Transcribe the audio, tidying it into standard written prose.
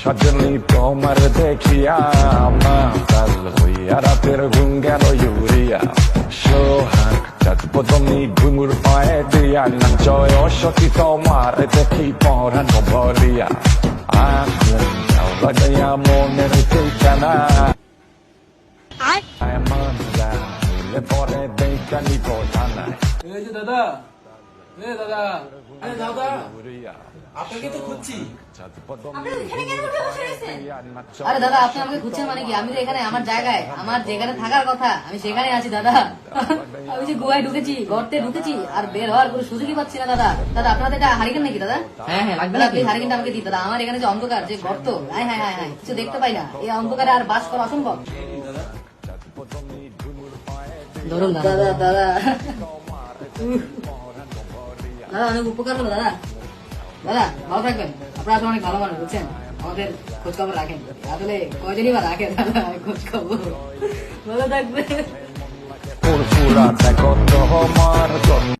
সজনী তোমার দেখিয়া মাতাল হইয়া রাতের ঘুম গেল ইউরিয়া সোহাগ চাঁদব তুমি ঘুঙুর পায়ে দিয়া নাচয় সখী তোমার দেখি পরানো ভরিয়া আগুন যাও লাগাইয়া মনের ঠিকানা পরে দেখা নিব জানায় এই যে দাদা, এ দাদা, আরে দাদা, আপনাকে তো খুঁজছি। আরে দাদা, আপনি আমাকে খুঁজছেন মানে কি? আমি তো এখানে আমার জায়গায়, আমার যেখানে থাকার কথা আমি সেখানে আছি দাদা। আমি যে গুহায় ঢুকেছি, গর্তে ঢুকেছি, আর বের হওয়ার কোনো সুযোগই পাচ্ছি না দাদা। দাদা আপনাদের এটা হারিকেন নাকি দাদা? হ্যাঁ হ্যাঁ, লাগবে দাদা না। আপনি হারিকেনটা আমাকে দিন দাদা। আমার এখানে যে অন্ধকার, যে গর্ত, হায় হায় হায় হায়, কিছু দেখতে পাই না। এই অন্ধকারে আর বাস করা অসম্ভব। ধরুন দাদা। দাদা দাদা দাদা অনেক উপকার হলো দাদা। দাদা ভালো থাকবেন, আপনারা আসলে অনেক ভালো মানুষ বুঝছেন, আমাদের খোঁজ খবর রাখেন। আসলে কয়জনই বা রাখেন দাদা খোঁজ খবর। ভালো থাকবেন।